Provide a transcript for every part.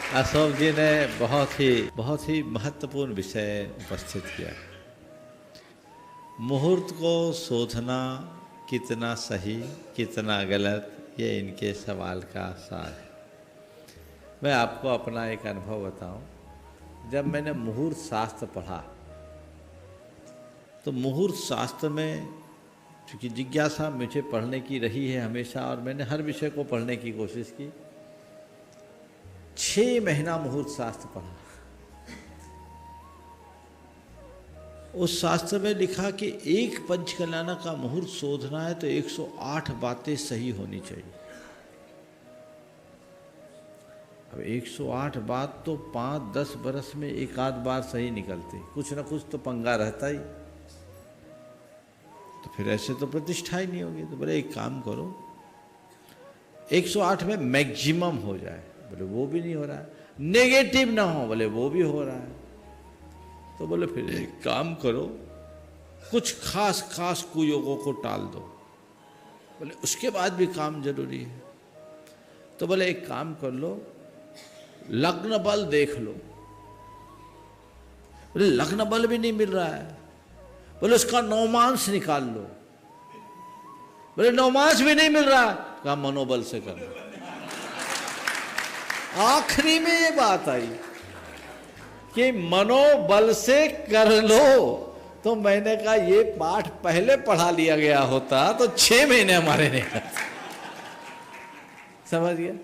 अशोक जी ने बहुत ही महत्वपूर्ण विषय उपस्थित किया। मुहूर्त को शोधना कितना सही कितना गलत, ये इनके सवाल का सार है। मैं आपको अपना एक अनुभव बताऊं। जब मैंने मुहूर्त शास्त्र पढ़ा तो मुहूर्त शास्त्र में चूँकि जिज्ञासा मुझे पढ़ने की रही है हमेशा, और मैंने हर विषय को पढ़ने की कोशिश की। 6 महीना मुहूर्त शास्त्र पढ़ा। उस शास्त्र में लिखा कि एक पंचकल्याण का मुहूर्त शोधना है तो 108 बातें सही होनी चाहिए। अब 108 बात तो 5-10 बरस में एक आध बार सही निकलती, कुछ ना कुछ तो पंगा रहता ही। तो फिर ऐसे तो प्रतिष्ठा ही नहीं होगी। तो बोले एक काम करो, 108 में मैक्सिमम हो जाए। बोले वो भी नहीं हो रहा है। नेगेटिव ना हो, बोले वो भी हो रहा है। तो बोले फिर एक काम करो, कुछ खास कुयोगों को टाल दो। बोले उसके बाद भी काम जरूरी है। तो बोले एक काम कर लो, लग्न बल देख लो। बोले लग्न बल भी नहीं मिल रहा है। बोले उसका नौमांश निकाल लो। बोले नौमांश भी नहीं मिल रहा, कहा मनोबल से कर लो। आखिरी में ये बात आई कि मनोबल से कर लो। तो मैंने कहा ये पाठ पहले पढ़ा लिया गया होता तो 6 महीने हमारे नहीं लगते। समझ गया।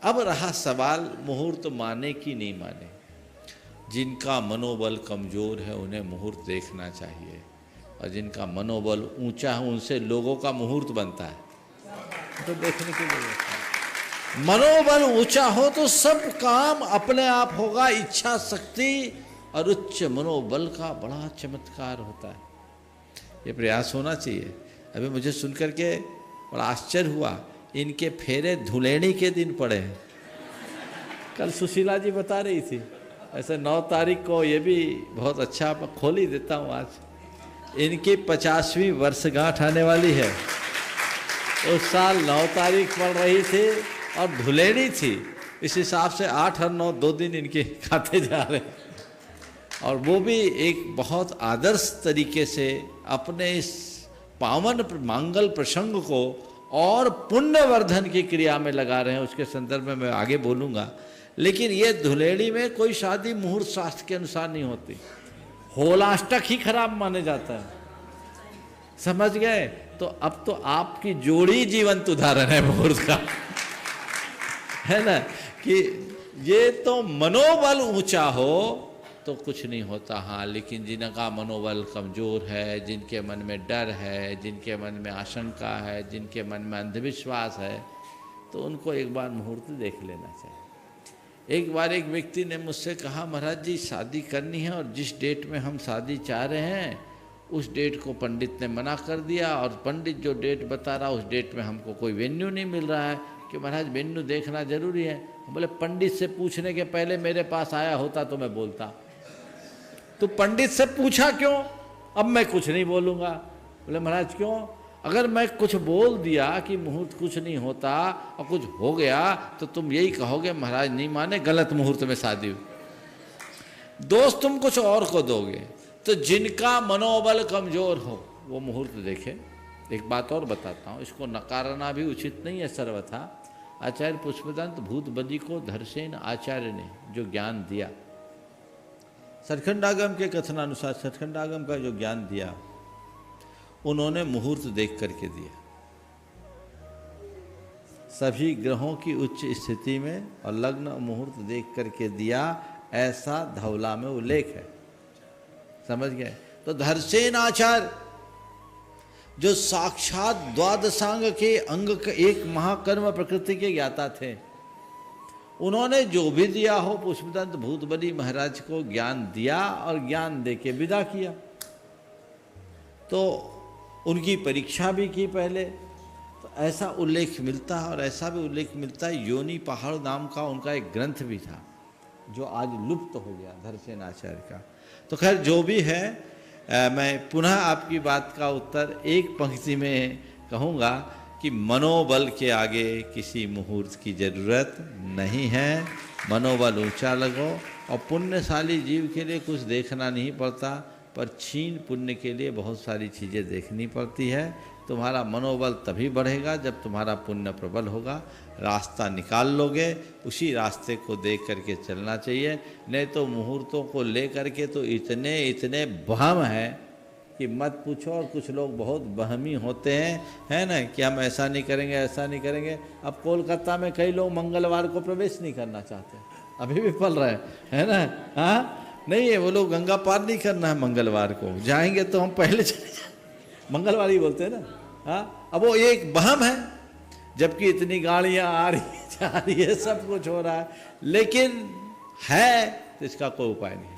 अब रहा सवाल मुहूर्त माने कि नहीं माने। जिनका मनोबल कमजोर है उन्हें मुहूर्त देखना चाहिए, और जिनका मनोबल ऊंचा है उनसे लोगों का मुहूर्त बनता है। तो देखने के लिए मनोबल ऊंचा हो तो सब काम अपने आप होगा। इच्छा शक्ति और उच्च मनोबल का बड़ा चमत्कार होता है। ये प्रयास होना चाहिए। अभी मुझे सुनकर के बड़ा आश्चर्य हुआ, इनके फेरे धुलेणी के दिन पड़े हैं। कल सुशीला जी बता रही थी, ऐसे 9 तारीख को, ये भी बहुत अच्छा, मैं खोल ही देता हूँ आज। इनकी 50वीं वर्षगांठ आने वाली है। उस साल 9 तारीख पड़ रही थी और धुलेड़ी थी। इस हिसाब से 8 और 9 2 दिन इनके खाते जा रहे हैं। और वो भी एक बहुत आदर्श तरीके से अपने इस पावन मंगल प्रसंग को और पुण्यवर्धन की क्रिया में लगा रहे हैं। उसके संदर्भ में मैं आगे बोलूँगा। लेकिन ये धुलेड़ी में कोई शादी मुहूर्त शास्त्र के अनुसार नहीं होती। होलाष्टक ही खराब माने जाता है। समझ गए। तो अब तो आपकी जोड़ी जीवंत उदाहरण है मुहूर्त का, है ना। कि ये तो मनोबल ऊंचा हो तो कुछ नहीं होता। हाँ, लेकिन जिनका मनोबल कमजोर है, जिनके मन में डर है, जिनके मन में आशंका है, जिनके मन में अंधविश्वास है, तो उनको एक बार मुहूर्त देख लेना चाहिए। एक बार एक व्यक्ति ने मुझसे कहा, महाराज जी शादी करनी है और जिस डेट में हम शादी चाह रहे हैं उस डेट को पंडित ने मना कर दिया, और पंडित जो डेट बता रहा उस डेट में हमको कोई वेन्यू नहीं मिल रहा है कि महाराज वेन्यू देखना जरूरी है। बोले पंडित से पूछने के पहले मेरे पास आया होता तो मैं बोलता। तो पंडित से पूछा क्यों? अब मैं कुछ नहीं बोलूँगा। बोले महाराज क्यों? अगर मैं कुछ बोल दिया कि मुहूर्त कुछ नहीं होता और कुछ हो गया तो तुम यही कहोगे महाराज नहीं माने, गलत मुहूर्त में शादी हुई। दोस्त तुम कुछ और को दोगे। तो जिनका मनोबल कमजोर हो वो मुहूर्त देखे। एक बात और बताता हूँ, इसको नकारना भी उचित नहीं है सर्वथा। आचार्य पुष्पदंत भूतबदी को धरसेन आचार्य ने जो ज्ञान दिया, सचखंडागम के कथनानुसार सचखंडागम का जो ज्ञान दिया, उन्होंने मुहूर्त देख करके दिया। सभी ग्रहों की उच्च स्थिति में और लग्न मुहूर्त देख करके दिया, ऐसा धवला में उल्लेख है। समझ गए। तो धरसेन आचार्य जो साक्षात द्वादशांग के अंग का एक महाकर्म प्रकृति के ज्ञाता थे, उन्होंने जो भी दिया हो पुष्पदंत भूतबली महाराज को ज्ञान दिया और ज्ञान देके विदा किया। तो उनकी परीक्षा भी की पहले। तो ऐसा उल्लेख मिलता है। और ऐसा भी उल्लेख मिलता है, योनि पहाड़ नाम का उनका एक ग्रंथ भी था जो आज लुप्त हो गया, धरसेन आचार्य का। तो खैर जो भी है, मैं पुनः आपकी बात का उत्तर एक पंक्ति में कहूँगा कि मनोबल के आगे किसी मुहूर्त की जरूरत नहीं है। मनोबल ऊंचा लगो। और पुण्यशाली जीव के लिए कुछ देखना नहीं पड़ता, पर क्षीण पुण्य के लिए बहुत सारी चीज़ें देखनी पड़ती है। तुम्हारा मनोबल तभी बढ़ेगा जब तुम्हारा पुण्य प्रबल होगा। रास्ता निकाल लोगे, उसी रास्ते को देख करके चलना चाहिए। नहीं तो मुहूर्तों को ले करके तो इतने इतने वहम हैं कि मत पूछो। और कुछ लोग बहुत वहमी होते हैं, है ना, कि हम ऐसा नहीं करेंगे, ऐसा नहीं करेंगे। अब कोलकाता में कई लोग मंगलवार को प्रवेश नहीं करना चाहते, अभी भी पल रहे हैं ना। हाँ, नहीं है, वो लोग गंगा पार नहीं करना है मंगलवार को, जाएंगे तो हम पहले चले जाए, मंगलवार ही बोलते हैं ना। हाँ, अब वो एक वहम है, जबकि इतनी गाड़ियाँ आ रही जा रही है, सब कुछ हो रहा है, लेकिन है तो इसका कोई उपाय नहीं।